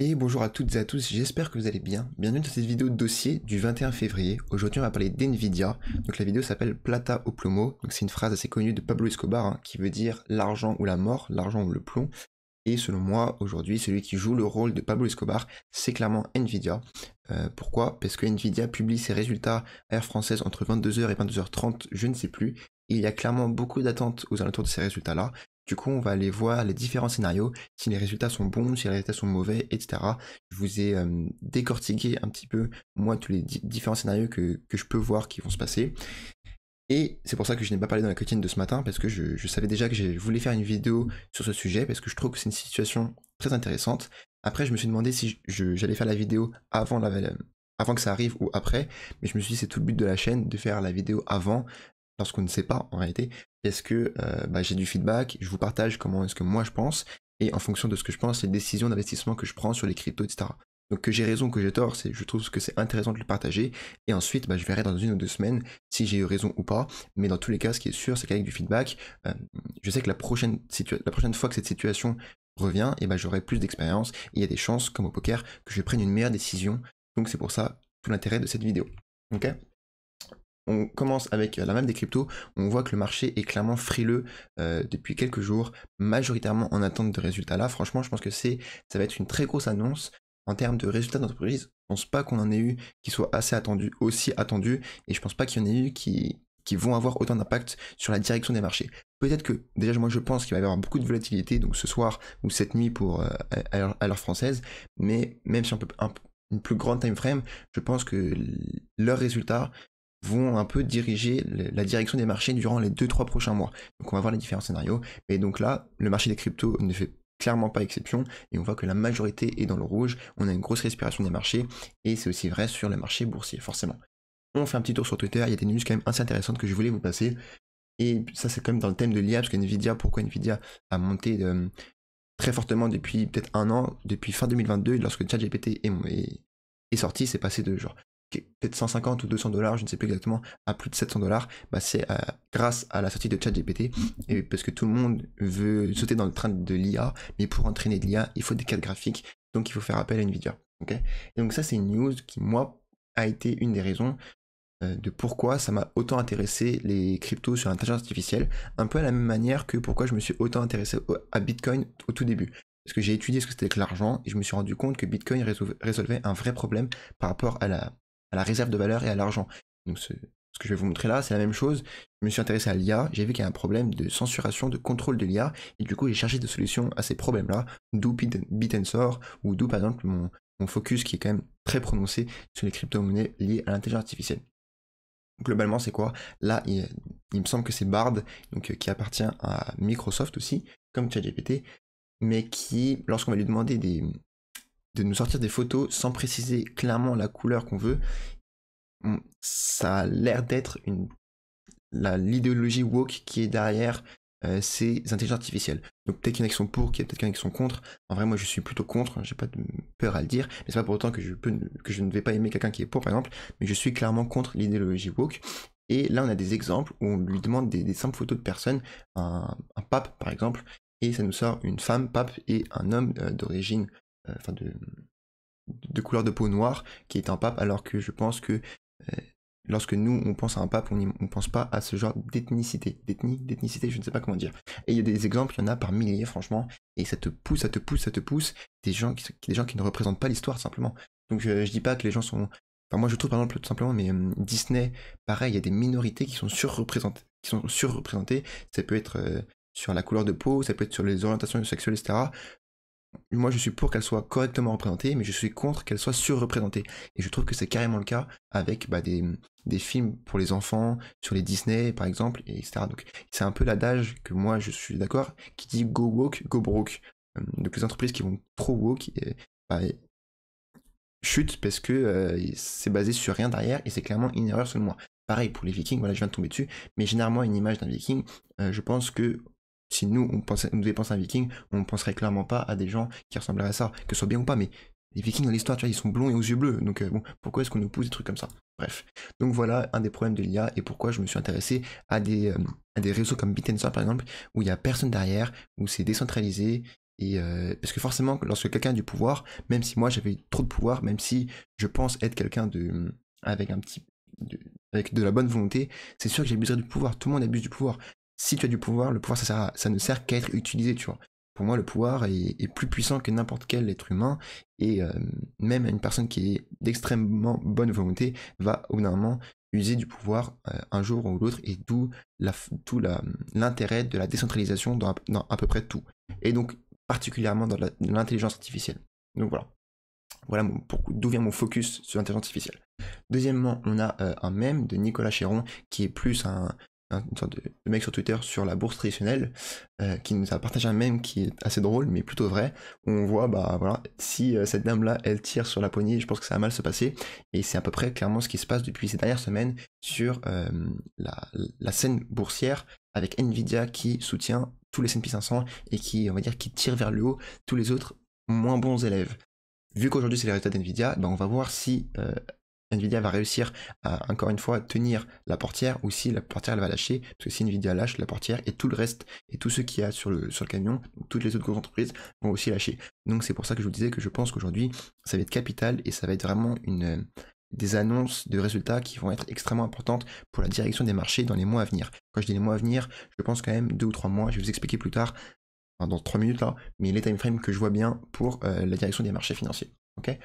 Et bonjour à toutes et à tous, j'espère que vous allez bien. Bienvenue dans cette vidéo de dossier du 21 février. Aujourd'hui on va parler d'NVIDIA. Donc la vidéo s'appelle Plata o plomo. Donc c'est une phrase assez connue de Pablo Escobar qui veut dire l'argent ou la mort, l'argent ou le plomb. Et selon moi, aujourd'hui, celui qui joue le rôle de Pablo Escobar, c'est clairement Nvidia. Pourquoi? Parce que Nvidia publie ses résultats à Air Française entre 22h et 22h30, je ne sais plus. Et il y a clairement beaucoup d'attentes aux alentours de ces résultats-là. Du coup, on va aller voir les différents scénarios, si les résultats sont bons, si les résultats sont mauvais, etc. Je vous ai décortiqué un petit peu, moi, tous les différents scénarios que je peux voir qui vont se passer. Et c'est pour ça que je n'ai pas parlé dans la quotidienne de ce matin, parce que je savais déjà que je voulais faire une vidéo sur ce sujet, parce que je trouve que c'est une situation très intéressante. Après, je me suis demandé si j'allais faire la vidéo avant que ça arrive ou après, mais je me suis dit c'est tout le but de la chaîne de faire la vidéo avant, lorsqu'on ne sait pas en réalité, parce que j'ai du feedback, je vous partage comment est-ce que moi je pense, et en fonction de ce que je pense, les décisions d'investissement que je prends sur les cryptos, etc. Donc que j'ai raison, que j'ai tort, je trouve que c'est intéressant de le partager, et ensuite je verrai dans 1 ou 2 semaines si j'ai eu raison ou pas, mais dans tous les cas, ce qui est sûr, c'est qu'avec du feedback, je sais que la prochaine fois que cette situation revient, et j'aurai plus d'expérience, et il y a des chances, comme au poker, que je prenne une meilleure décision, donc c'est pour ça tout l'intérêt de cette vidéo. Ok? On commence avec la map des cryptos, on voit que le marché est clairement frileux depuis quelques jours, majoritairement en attente de résultats là. Franchement, je pense que ça va être une très grosse annonce en termes de résultats d'entreprise. Je pense pas qu'on en ait eu qui soit assez attendu, aussi attendu, et je pense pas qu'il y en ait eu qui vont avoir autant d'impact sur la direction des marchés. Peut-être que, déjà moi je pense qu'il va y avoir beaucoup de volatilité, donc ce soir ou cette nuit pour à l'heure française, mais même si on peut une plus grande time frame, je pense que leurs résultats vont un peu diriger la direction des marchés durant les 2-3 prochains mois. Donc on va voir les différents scénarios. Et donc là, le marché des cryptos ne fait clairement pas exception, et on voit que la majorité est dans le rouge, on a une grosse respiration des marchés, et c'est aussi vrai sur le marché boursier, forcément. On fait un petit tour sur Twitter, il y a des news quand même assez intéressantes que je voulais vous passer, et ça c'est quand même dans le thème de l'IA, parce que Nvidia, pourquoi Nvidia a monté très fortement depuis peut-être 1 an, depuis fin 2022, lorsque ChatGPT est sorti, c'est passé de genre peut-être 150 ou 200 dollars, je ne sais plus exactement, à plus de 700 dollars, c'est grâce à la sortie de ChatGPT, et parce que tout le monde veut sauter dans le train de l'IA, mais pour entraîner de l'IA, il faut des cartes graphiques, donc il faut faire appel à Nvidia. Okay, et donc ça, c'est une news qui, moi, a été une des raisons de pourquoi ça m'a autant intéressé les cryptos sur l'intelligence artificielle, un peu à la même manière que pourquoi je me suis autant intéressé à Bitcoin au tout début. Parce que j'ai étudié ce que c'était que l'argent, et je me suis rendu compte que Bitcoin résolvait un vrai problème par rapport à la réserve de valeur et à l'argent. Donc ce que je vais vous montrer là, c'est la même chose. Je me suis intéressé à l'IA, j'ai vu qu'il y a un problème de censuration, de contrôle de l'IA, et du coup j'ai cherché des solutions à ces problèmes-là, d'où Bit&Sor, ou d'où par exemple mon focus qui est quand même très prononcé sur les crypto-monnaies liées à l'intelligence artificielle. Globalement, c'est quoi? Là, il me semble que c'est Bard, donc qui appartient à Microsoft aussi, comme ChatGPT, mais qui, lorsqu'on va lui demander de nous sortir des photos sans préciser clairement la couleur qu'on veut, ça a l'air d'être l'idéologie woke qui est derrière ces intelligences artificielles. Donc peut-être qu'il y en a qui sont pour, peut-être qu'il y en a qui sont contre. En vrai, moi je suis plutôt contre, j'ai pas de peur à le dire, mais c'est pas pour autant que je ne vais pas aimer quelqu'un qui est pour, par exemple, mais je suis clairement contre l'idéologie woke. Et là, on a des exemples où on lui demande des simples photos de personnes, un pape par exemple, et ça nous sort une femme pape et un homme d'origine, de couleur de peau noire, qui est un pape, alors que je pense que lorsque nous, on pense à un pape, on ne pense pas à ce genre d'ethnicité, je ne sais pas comment dire. Et il y a des exemples, il y en a par milliers, franchement, et ça te pousse, des gens qui ne représentent pas l'histoire, simplement. Donc je dis pas que les gens sont... Enfin, moi je trouve par exemple tout simplement, mais Disney, pareil, il y a des minorités qui sont surreprésentées, ça peut être sur la couleur de peau, ça peut être sur les orientations sexuelles, etc. Moi je suis pour qu'elle soit correctement représentée, mais je suis contre qu'elle soit surreprésentée. Et je trouve que c'est carrément le cas avec des films pour les enfants, sur les Disney par exemple, etc. Donc c'est un peu l'adage que moi je suis d'accord, qui dit go woke, go broke. Donc les entreprises qui vont trop woke, chutent parce que c'est basé sur rien derrière, et c'est clairement une erreur selon moi. Pareil pour les Vikings, voilà, je viens de tomber dessus, mais généralement une image d'un Viking, je pense que si nous, on devait penser à un viking, on ne penserait clairement pas à des gens qui ressembleraient à ça, que ce soit bien ou pas, mais les vikings dans l'histoire, tu vois, ils sont blonds et aux yeux bleus, donc bon, pourquoi est-ce qu'on nous pousse des trucs comme ça? Bref. Donc voilà un des problèmes de l'IA, et pourquoi je me suis intéressé à des réseaux comme Bit&Sor par exemple, où il n'y a personne derrière, où c'est décentralisé, Et parce que forcément, lorsque quelqu'un a du pouvoir, même si moi j'avais eu trop de pouvoir, même si je pense être quelqu'un de avec un petit avec de la bonne volonté, c'est sûr que j'abuserai du pouvoir. Tout le monde abuse du pouvoir. Si tu as du pouvoir, le pouvoir ça ne sert qu'à être utilisé, tu vois. Pour moi, le pouvoir est plus puissant que n'importe quel être humain, et même une personne qui est d'extrêmement bonne volonté va au bout d'un moment user du pouvoir un jour ou l'autre, et d'où l'intérêt de la décentralisation dans à peu près tout. Et donc, particulièrement dans l'intelligence artificielle. Donc voilà. Voilà d'où vient mon focus sur l'intelligence artificielle. Deuxièmement, on a un mème de Nicolas Chéron, qui est plus une sorte de mec sur Twitter sur la bourse traditionnelle, qui nous a partagé un mème qui est assez drôle, mais plutôt vrai, où on voit, bah voilà, si cette dame-là, elle tire sur la poignée, je pense que ça va mal se passer, et c'est à peu près clairement ce qui se passe depuis ces dernières semaines sur la scène boursière, avec Nvidia qui soutient tous les S&P 500 et qui, on va dire, qui tire vers le haut tous les autres moins bons élèves. Vu qu'aujourd'hui c'est les résultats d'Nvidia, ben on va voir si Nvidia va réussir à, encore une fois, tenir la portière, ou si la portière elle va lâcher, parce que si Nvidia lâche, la portière et tout le reste, et tout ce qu'il y a sur le camion, toutes les autres grosses entreprises vont aussi lâcher. Donc c'est pour ça que je vous disais que je pense qu'aujourd'hui ça va être capital, et ça va être vraiment des annonces de résultats qui vont être extrêmement importantes pour la direction des marchés dans les mois à venir. Quand je dis les mois à venir, je pense quand même 2 ou 3 mois, je vais vous expliquer plus tard, dans 3 minutes là, mais les timeframes que je vois bien pour la direction des marchés financiers. Okay,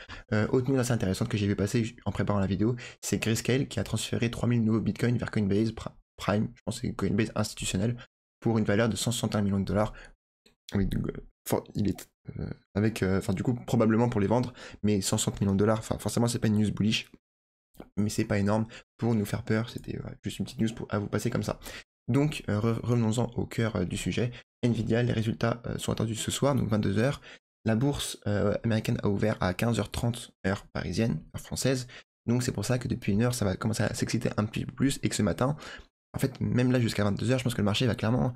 autre news assez intéressante que j'ai vu passer en préparant la vidéo, c'est Grayscale qui a transféré 3000 nouveaux bitcoins vers Coinbase Prime, je pense que c'est Coinbase institutionnel, pour une valeur de 161 millions de dollars. Oui, il est avec, du coup, probablement pour les vendre, mais 160 millions de dollars, forcément c'est pas une news bullish, mais c'est pas énorme pour nous faire peur, c'était juste une petite news à vous passer comme ça. Donc revenons-en au cœur du sujet. Nvidia, les résultats sont attendus ce soir, donc 22h. La bourse américaine a ouvert à 15h30 heure parisienne, heure française. Donc c'est pour ça que depuis une heure, ça va commencer à s'exciter un petit peu plus, et que ce matin, en fait, même là jusqu'à 22h, je pense que le marché va clairement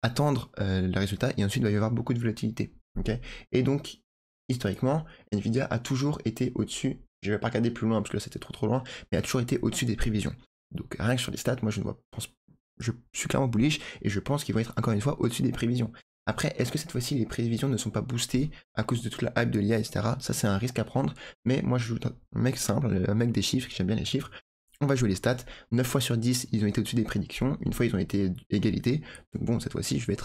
attendre les résultats, et ensuite il va y avoir beaucoup de volatilité. Okay, et donc, historiquement, Nvidia a toujours été au-dessus, je ne vais pas regarder plus loin parce que là c'était trop loin, mais a toujours été au-dessus des prévisions. Donc rien que sur les stats, moi je suis clairement bullish, et je pense qu'ils vont être encore une fois au-dessus des prévisions. Après, est-ce que cette fois-ci les prévisions ne sont pas boostées à cause de toute la hype de l'IA, etc. Ça c'est un risque à prendre, mais moi je joue un mec simple, un mec des chiffres, j'aime bien les chiffres. On va jouer les stats, 9 fois sur 10 ils ont été au-dessus des prédictions, une fois ils ont été égalité, donc bon cette fois-ci je vais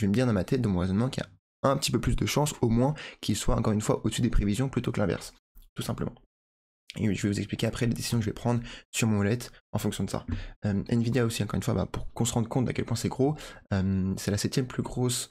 me dire dans ma tête, dans mon raisonnement, qu'il y a un petit peu plus de chance au moins qu'ils soient encore une fois au-dessus des prévisions plutôt que l'inverse, tout simplement. Et je vais vous expliquer après les décisions que je vais prendre sur mon wallet en fonction de ça. Nvidia aussi, encore une fois, pour qu'on se rende compte d'à quel point c'est gros, c'est la 7ème plus grosse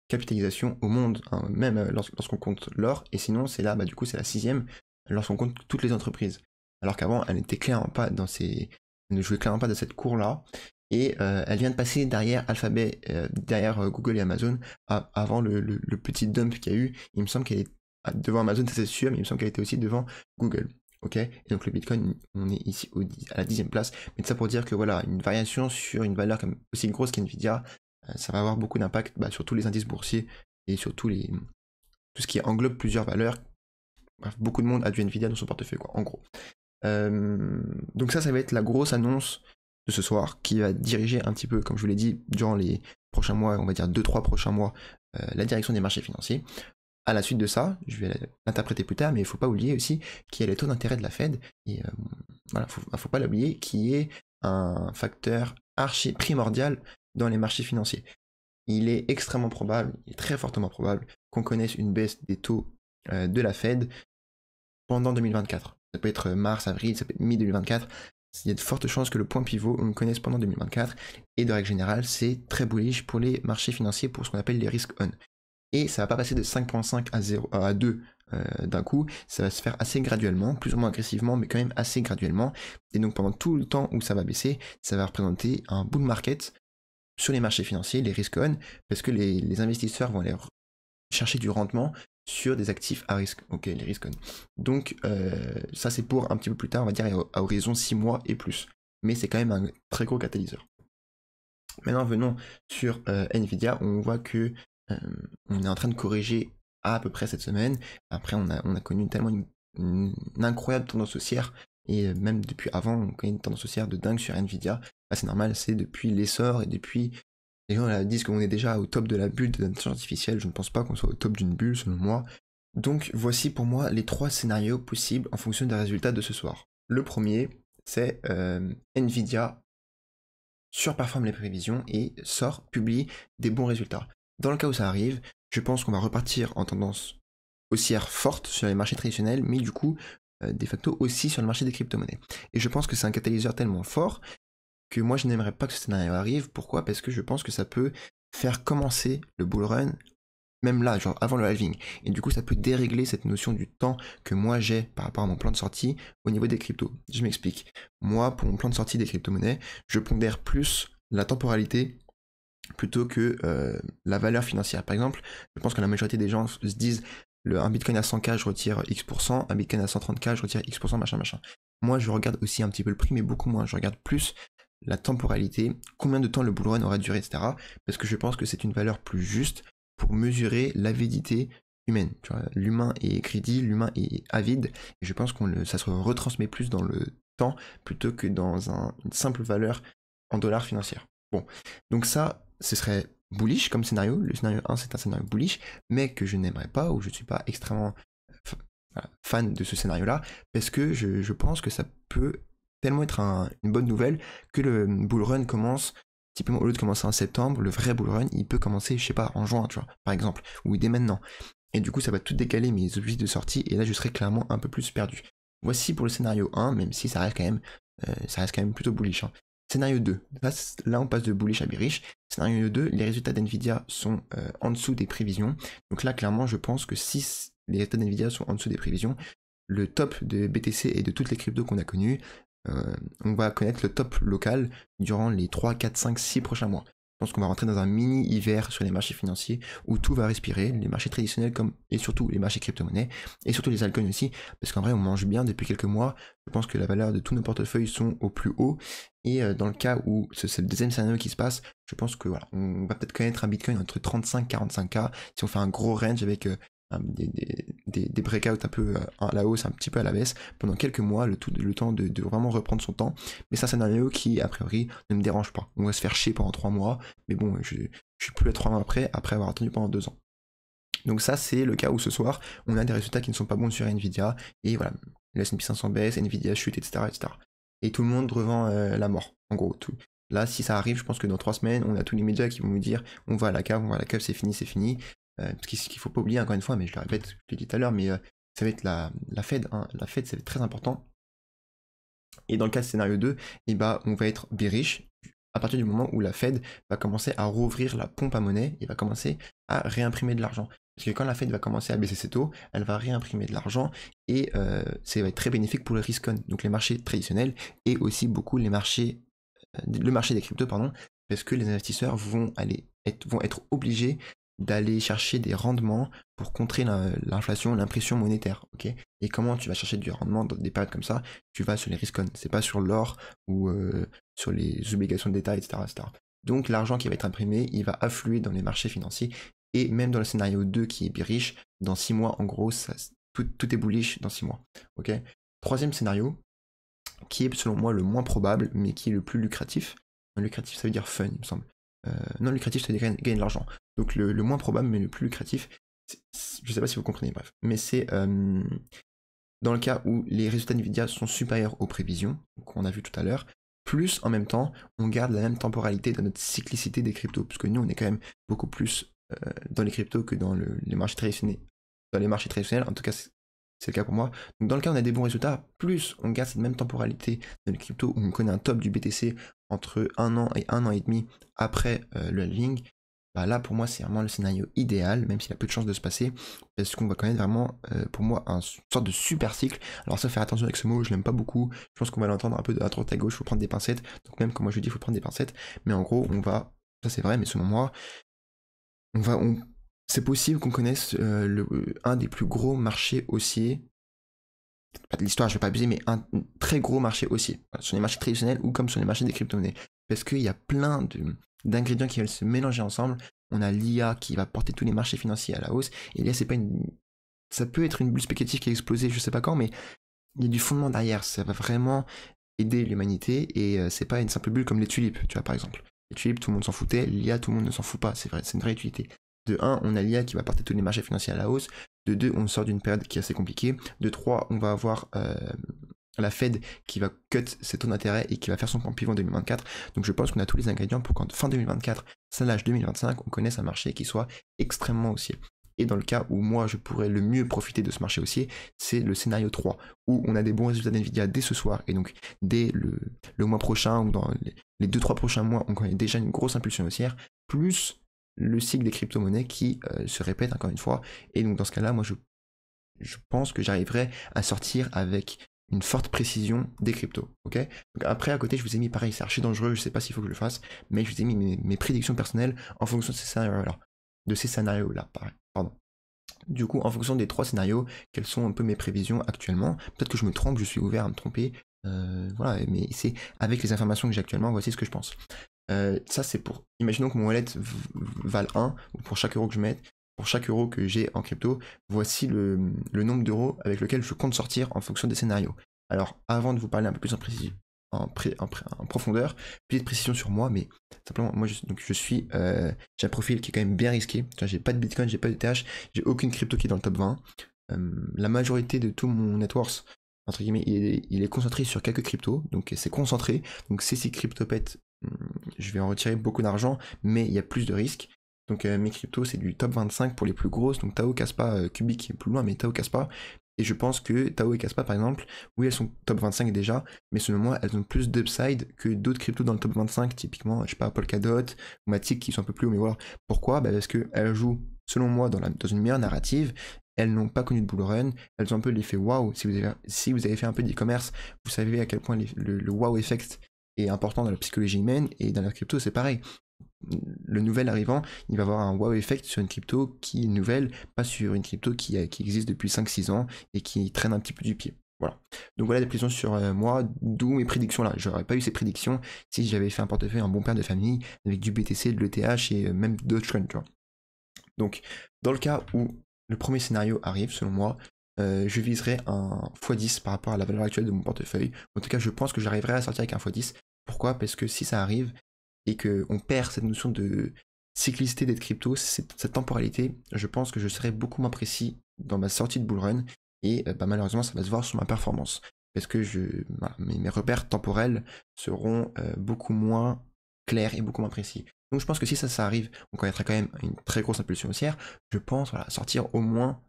capitalisation au monde, hein, même lorsqu'on compte l'or, et sinon c'est là, du coup c'est la 6ème lorsqu'on compte toutes les entreprises. Alors qu'avant, elle n'était clairement pas elle ne jouait clairement pas dans cette cour-là, et elle vient de passer derrière Alphabet, derrière Google et Amazon, avant le petit dump qu'il y a eu. Il me semble qu'elle est devant Amazon, ça c'est sûr, mais il me semble qu'elle était aussi devant Google. Ok, et donc le Bitcoin, on est ici à la 10ème place, mais tout ça pour dire que voilà, une variation sur une valeur comme aussi grosse qu'Nvidia, ça va avoir beaucoup d'impact sur tous les indices boursiers et sur tout ce qui englobe plusieurs valeurs. Bref, beaucoup de monde a du Nvidia dans son portefeuille, quoi, en gros. Donc ça va être la grosse annonce de ce soir, qui va diriger un petit peu, comme je vous l'ai dit, durant les prochains mois, on va dire 2-3 prochains mois, la direction des marchés financiers. À la suite de ça, je vais l'interpréter plus tard, mais il ne faut pas oublier aussi qu'il y a les taux d'intérêt de la Fed, et voilà, faut pas l'oublier, qui est un facteur archi primordial dans les marchés financiers. Il est extrêmement probable, il est très fortement probable, qu'on connaisse une baisse des taux de la Fed pendant 2024. Ça peut être mars, avril, ça peut être mi-2024. Il y a de fortes chances que le point pivot, on le connaisse pendant 2024, et de règle générale, c'est très bullish pour les marchés financiers, pour ce qu'on appelle les risques on. Et ça va pas passer de 5.5 à 2 d'un coup, ça va se faire assez graduellement, plus ou moins agressivement, mais quand même assez graduellement. Et donc pendant tout le temps où ça va baisser, ça va représenter un bull market sur les marchés financiers, les risques on, parce que les investisseurs vont aller chercher du rendement sur des actifs à risque, ok, les risques on. Donc ça c'est pour un petit peu plus tard, on va dire à horizon 6 mois et plus. Mais c'est quand même un très gros catalyseur. Maintenant venons sur Nvidia, on voit que on est en train de corriger à peu près cette semaine. Après on a connu tellement une incroyable tendance haussière, et même depuis avant on connaît une tendance haussière de dingue sur Nvidia. C'est normal, c'est depuis l'essor et depuis Les gens là, disent qu'on est déjà au top de la bulle de l'intelligence artificielle. Je ne pense pas qu'on soit au top d'une bulle, selon moi. Donc voici pour moi les 3 scénarios possibles en fonction des résultats de ce soir. Le premier, c'est Nvidia surperforme les prévisions et publie des bons résultats. Dans le cas où ça arrive, je pense qu'on va repartir en tendance haussière forte sur les marchés traditionnels, mais du coup, de facto aussi sur le marché des crypto-monnaies. Et je pense que c'est un catalyseur tellement fort que moi je n'aimerais pas que ce scénario arrive. Pourquoi? Parce que je pense que ça peut faire commencer le bull run même là, genre avant le halving. Et du coup, ça peut dérégler cette notion du temps que moi j'ai par rapport à mon plan de sortie au niveau des cryptos. Je m'explique. Moi, pour mon plan de sortie des crypto-monnaies, je pondère plus la temporalité plutôt que la valeur financière. Par exemple, je pense que la majorité des gens se disent un bitcoin à 100K, je retire X%, un bitcoin à 130K, je retire X%, machin, machin. Moi, je regarde aussi un petit peu le prix, mais beaucoup moins. Je regarde plus la temporalité, combien de temps le bull run aura duré, etc. Parce que je pense que c'est une valeur plus juste pour mesurer l'avidité humaine. L'humain est greedy, l'humain est avide, et je pense que ça se retransmet plus dans le temps plutôt que dans une simple valeur en dollars financières. Bon, donc ça, ce serait bullish comme scénario. Le scénario 1, c'est un scénario bullish, mais que je n'aimerais pas, ou je ne suis pas extrêmement fan de ce scénario-là, parce que je pense que ça peut tellement être une bonne nouvelle que le bull run commence. Typiquement, au lieu de commencer en septembre, le vrai bull run, il peut commencer, je sais pas, en juin, tu vois, par exemple, ou dès maintenant. Et du coup, ça va tout décaler mes objectifs de sortie, et là, je serai clairement un peu plus perdu. Voici pour le scénario 1, même si ça reste quand même plutôt bullish. Hein. Scénario 2, là, on passe de bullish à bearish. Scénario 2, les résultats d'NVIDIA sont en dessous des prévisions. Donc là, clairement, je pense que si les résultats d'NVIDIA sont en dessous des prévisions, le top de BTC et de toutes les cryptos qu'on a connues, on va connaître le top local durant les 3, 4, 5, 6 prochains mois. Je pense qu'on va rentrer dans un mini hiver sur les marchés financiers où tout va respirer, les marchés traditionnels et surtout les marchés crypto-monnaies et surtout les altcoins aussi, parce qu'en vrai on mange bien depuis quelques mois. Je pense que la valeur de tous nos portefeuilles sont au plus haut et dans le cas où c'est le deuxième scénario qui se passe, je pense que voilà, on va peut-être connaître un bitcoin entre 35 et 45K si on fait un gros range avec des breakouts un peu à la hausse, un petit peu à la baisse, pendant quelques mois, le temps de vraiment reprendre son temps. Mais c'est un scénario qui, a priori, ne me dérange pas. On va se faire chier pendant 3 mois, mais bon, je suis plus à 3 mois après avoir attendu pendant 2 ans. Donc ça, c'est le cas où ce soir, on a des résultats qui ne sont pas bons sur Nvidia, et voilà, le S&P 500 baisse, Nvidia chute, etc., etc. Et tout le monde revend la mort, en gros, tout. Là, si ça arrive, je pense que dans 3 semaines, on a tous les médias qui vont nous dire on va à la cave, c'est fini, c'est fini. Parce qu'il faut pas oublier encore une fois, mais je le répète, je l'ai dit tout à l'heure, mais ça va être la Fed, hein. La Fed, ça va être très important. Et dans le cas de scénario 2, eh ben, on va être bearish à partir du moment où la Fed va commencer à rouvrir la pompe à monnaie et va commencer à réimprimer de l'argent. Parce que quand la Fed va commencer à baisser ses taux, elle va réimprimer de l'argent et ça va être très bénéfique pour le risk on, donc les marchés traditionnels et aussi beaucoup le marché des cryptos, pardon, parce que les investisseurs vont être obligés d'aller chercher des rendements pour contrer l'inflation, l'impression monétaire, ok. Et comment tu vas chercher du rendement dans des périodes comme ça? Tu vas sur les risk on, c'est pas sur l'or ou sur les obligations d'État, etc., etc. Donc l'argent qui va être imprimé, il va affluer dans les marchés financiers, et même dans le scénario 2 qui est bearish, dans 6 mois, en gros, tout est bullish dans 6 mois, ok. Troisième scénario, qui est selon moi le moins probable, mais qui est le plus lucratif. Lucratif, ça veut dire fun, il me semble. Non, lucratif, ça veut dire gagner de l'argent. Donc le moins probable, mais le plus lucratif, je sais pas si vous comprenez, bref. Mais c'est dans le cas où les résultats Nvidia sont supérieurs aux prévisions, qu'on a vu tout à l'heure, plus en même temps, on garde la même temporalité dans notre cyclicité des cryptos, parce que nous, on est quand même beaucoup plus dans les cryptos que dans les marchés traditionnels. Dans les marchés traditionnels, en tout cas, c'est le cas pour moi. Donc dans le cas où on a des bons résultats, plus on garde cette même temporalité dans les cryptos où on connaît un top du BTC entre 1 an et 1 an et demi après le halving, bah là pour moi c'est vraiment le scénario idéal, même s'il a peu de chances de se passer, parce qu'on va connaître vraiment pour moi une sorte de super cycle. Alors ça, faire attention avec ce mot, je l'aime pas beaucoup, je pense qu'on va l'entendre un peu à droite à gauche, il faut prendre des pincettes, donc même comme moi je dis, il faut prendre des pincettes, mais en gros ça c'est vrai, mais selon moi, c'est possible qu'on connaisse un des plus gros marchés haussiers, pas de l'histoire, je vais pas abuser, mais un très gros marché haussier, sur les marchés traditionnels ou comme sur les marchés des crypto-monnaies. Parce qu'il y a plein d'ingrédients qui veulent se mélanger ensemble. On a l'IA qui va porter tous les marchés financiers à la hausse, et l'IA, ça peut être une bulle spéculative qui a explosé, je sais pas quand, mais il y a du fondement derrière, ça va vraiment aider l'humanité, et c'est pas une simple bulle comme les tulipes, tu vois, par exemple. Les tulipes, tout le monde s'en foutait, l'IA, tout le monde ne s'en fout pas, c'est vrai, c'est une vraie utilité. De 1, on a l'IA qui va porter tous les marchés financiers à la hausse. De 2, on sort d'une période qui est assez compliquée. De 3, on va avoir la Fed qui va cut ses taux d'intérêt et qui va faire son point pivot en 2024. Donc je pense qu'on a tous les ingrédients pour qu'en fin 2024, / 2025, on connaisse un marché qui soit extrêmement haussier. Et dans le cas où moi je pourrais le mieux profiter de ce marché haussier, c'est le scénario 3, où on a des bons résultats d'NVIDIA dès ce soir, et donc dès le mois prochain, ou dans les 2-3 prochains mois, on connaît déjà une grosse impulsion haussière, plus le cycle des crypto-monnaies qui se répète encore une fois. Et donc dans ce cas-là, moi je pense que j'arriverai à sortir avec une forte précision des cryptos, ok. Donc après, à côté, je vous ai mis, pareil, c'est archi dangereux, je sais pas s'il faut que je le fasse, mais je vous ai mis mes prédictions personnelles en fonction de ces scénarios-là, pardon. Du coup, en fonction des 3 scénarios, quelles sont un peu mes prévisions actuellement? Peut-être que je me trompe, je suis ouvert à me tromper, voilà, mais c'est avec les informations que j'ai actuellement, voici ce que je pense. Ça, c'est pour, imaginons que mon wallet vale 1, ou pour chaque euro que je mette, pour chaque euro que j'ai en crypto, voici le nombre d'euros avec lequel je compte sortir en fonction des scénarios. Alors, avant de vous parler un peu plus en profondeur, petite précision sur moi, mais simplement, moi, j'ai un profil qui est quand même bien risqué. J'ai pas de Bitcoin, j'ai pas de TH, j'ai aucune crypto qui est dans le top 20. La majorité de tout mon net worth, entre guillemets, il est concentré sur quelques cryptos, donc c'est concentré. Donc si ces cryptos pètent, je vais en retirer beaucoup d'argent, mais il y a plus de risques. Donc mes cryptos, c'est du top 25 pour les plus grosses, donc Tao, Kaspa, Cubic qui est plus loin, mais Tao, Kaspa. Et je pense que Tao et Kaspa, par exemple, oui, elles sont top 25 déjà, mais selon moi, elles ont plus d'upside que d'autres cryptos dans le top 25, typiquement, je sais pas, Polkadot ou Matic qui sont un peu plus haut, mais voilà. Pourquoi? Parce qu'elles jouent, selon moi, dans une meilleure narrative. Elles n'ont pas connu de bull run, elles ont un peu l'effet wow. Si vous avez fait un peu d'e-commerce, vous savez à quel point le wow effect est important dans la psychologie humaine, et dans la crypto, c'est pareil. Le nouvel arrivant, il va avoir un wow effect sur une crypto qui est nouvelle, pas sur une crypto qui existe depuis 5-6 ans et qui traîne un petit peu du pied. Voilà. Donc voilà des prédictions sur moi, d'où mes prédictions là. J'aurais pas eu ces prédictions si j'avais fait un portefeuille, un bon père de famille, avec du BTC, de l'ETH et même d'autres trends, tu vois. Donc, dans le cas où le premier scénario arrive, selon moi, je viserai un x10 par rapport à la valeur actuelle de mon portefeuille. En tout cas, je pense que j'arriverai à sortir avec un x10. Pourquoi? Parce que si ça arrive et qu'on perd cette notion de cyclicité d'être crypto, cette temporalité, je pense que je serai beaucoup moins précis dans ma sortie de bull run et malheureusement, ça va se voir sur ma performance. Parce que mes repères temporels seront beaucoup moins clairs et beaucoup moins précis. Donc je pense que si ça arrive, on connaîtra quand même une très grosse impulsion haussière. Je pense sortir au moins,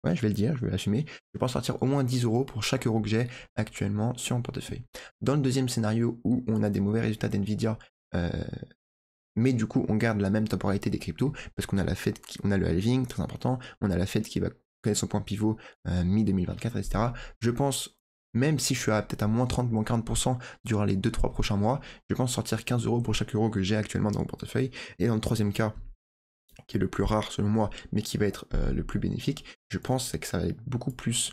ouais, je vais le dire, je vais l'assumer, je pense sortir au moins 10 euros pour chaque euro que j'ai actuellement sur mon portefeuille. Dans le deuxième scénario où on a des mauvais résultats d'NVIDIA, mais du coup on garde la même temporalité des cryptos, parce qu'on a la Fed, on a le halving, très important, on a la Fed qui va connaître son point pivot mi-2024, etc. Je pense, même si je suis peut-être à moins 30, moins 40% durant les 2-3 prochains mois, je pense sortir 15 euros pour chaque euro que j'ai actuellement dans mon portefeuille. Et dans le troisième cas, qui est le plus rare selon moi, mais qui va être le plus bénéfique, je pense que ça va être beaucoup plus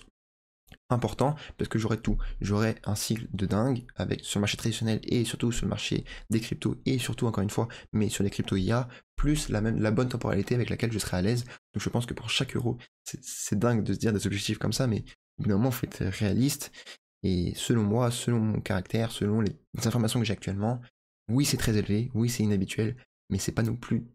important, parce que j'aurai tout. J'aurai un cycle de dingue sur le marché traditionnel et surtout sur le marché des cryptos, et surtout encore une fois, mais sur les cryptos IA, plus la bonne temporalité avec laquelle je serai à l'aise. Donc je pense que pour chaque euro, c'est dingue de se dire des objectifs comme ça, mais au bout d'un moment, il faut être réaliste. Et selon moi, selon mon caractère, selon les informations que j'ai actuellement, oui, c'est très élevé, oui, c'est inhabituel, mais c'est pas non plus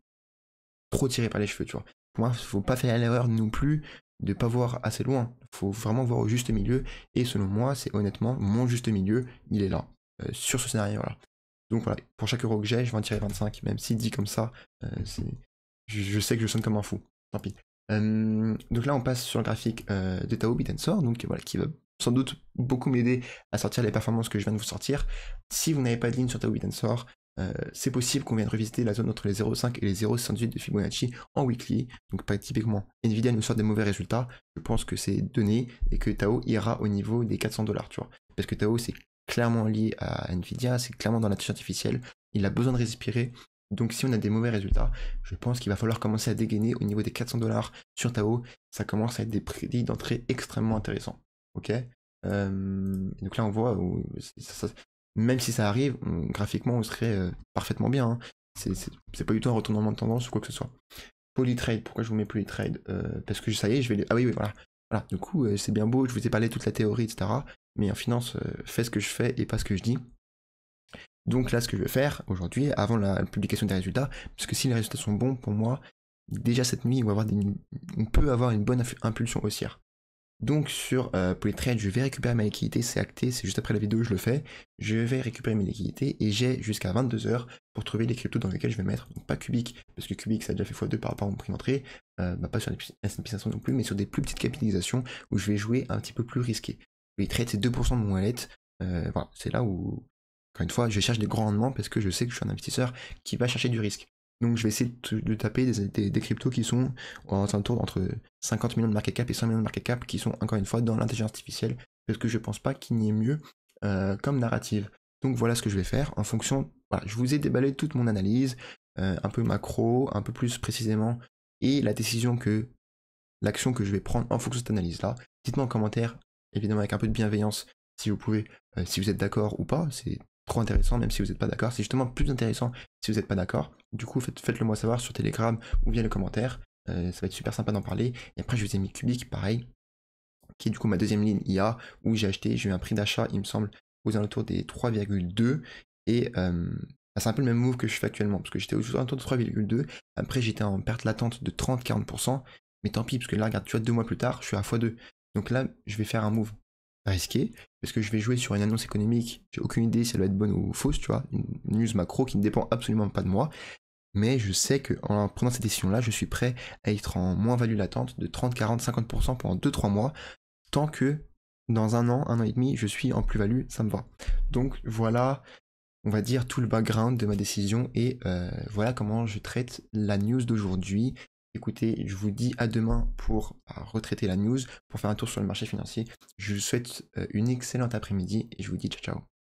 trop tiré par les cheveux, tu vois. Pour moi, il faut pas faire l'erreur non plus de pas voir assez loin. Il faut vraiment voir au juste milieu. Et selon moi, c'est honnêtement mon juste milieu, il est là, sur ce scénario-là. Donc voilà, pour chaque euro que j'ai, je vais en tirer 25, même si dit comme ça, je sais que je sonne comme un fou. Tant pis. Donc là, on passe sur le graphique de Tao Bitensor, donc voilà, qui va sans doute beaucoup m'aider à sortir les performances que je viens de vous sortir. Si vous n'avez pas de ligne sur Tao Bitensor, c'est possible qu'on vienne revisiter la zone entre les 0,5 et les 0,68 de Fibonacci en weekly. Donc typiquement, Nvidia nous sort des mauvais résultats, je pense que c'est donné et que Tao ira au niveau des 400 $, tu vois. Parce que Tao, c'est clairement lié à Nvidia, c'est clairement dans l'intelligence artificielle, il a besoin de respirer. Donc si on a des mauvais résultats, je pense qu'il va falloir commencer à dégainer au niveau des 400 $ sur Tao. Ça commence à être des prix d'entrée extrêmement intéressants. Ok. Donc là on voit où même si ça arrive, graphiquement on serait parfaitement bien. Hein. C'est pas du tout un retournement de tendance ou quoi que ce soit. Polytrade, pourquoi je vous mets Polytrade? Parce que ça y est, je vais... Ah oui, voilà. Voilà, du coup, c'est bien beau, je vous ai parlé de toute la théorie, etc. Mais en finance, fais ce que je fais et pas ce que je dis. Donc là, ce que je vais faire aujourd'hui, avant la publication des résultats, parce que si les résultats sont bons pour moi, déjà cette nuit, on peut avoir une bonne impulsion haussière. Donc pour les trades, je vais récupérer ma liquidité, c'est acté, c'est juste après la vidéo je le fais. Je vais récupérer mes liquidités et j'ai jusqu'à 22h pour trouver les cryptos dans lesquels je vais mettre. Donc pas Cubic, parce que Cubic ça a déjà fait x2 par rapport à mon prix d'entrée, pas sur les S&P 500 non plus, mais sur des plus petites capitalisations où je vais jouer un petit peu plus risqué. Les trades c'est 2% de mon wallet, voilà, c'est là où, encore une fois, je cherche des grands rendements parce que je sais que je suis un investisseur qui va chercher du risque. Donc je vais essayer de taper des cryptos qui sont en tour entre 50 millions de market cap et 100 millions de market cap qui sont encore une fois dans l'intelligence artificielle parce que je pense pas qu'il n'y ait mieux comme narrative. Donc voilà ce que je vais faire en fonction, voilà, je vous ai déballé toute mon analyse, un peu macro, un peu plus précisément, et l'action que je vais prendre en fonction de cette analyse-là. Dites-moi en commentaire, évidemment avec un peu de bienveillance, si vous pouvez, si vous êtes d'accord ou pas, c'est trop intéressant, même si vous n'êtes pas d'accord. C'est justement plus intéressant si vous n'êtes pas d'accord. Du coup, faites-le moi savoir sur Telegram ou via les commentaires. Ça va être super sympa d'en parler. Et après, je vous ai mis Cubic, pareil, qui est du coup ma deuxième ligne IA, où j'ai eu un prix d'achat, il me semble, aux alentours des 3,2. Et c'est un peu le même move que je fais actuellement, parce que j'étais aux alentours de 3,2. Après, j'étais en perte latente de 30-40%. Mais tant pis, parce que là, regarde, tu vois, 2 mois plus tard, je suis à x2. Donc là, je vais faire un move risqué, parce que je vais jouer sur une annonce économique, j'ai aucune idée si elle va être bonne ou fausse, tu vois, une news macro qui ne dépend absolument pas de moi, mais je sais qu'en prenant cette décision-là, je suis prêt à être en moins-value latente de 30, 40, 50% pendant 2-3 mois, tant que dans un an et demi, je suis en plus-value, ça me va. Donc voilà, on va dire tout le background de ma décision et voilà comment je traite la news d'aujourd'hui. Écoutez, je vous dis à demain pour retraiter la news, pour faire un tour sur le marché financier. Je vous souhaite une excellente après-midi et je vous dis ciao ciao.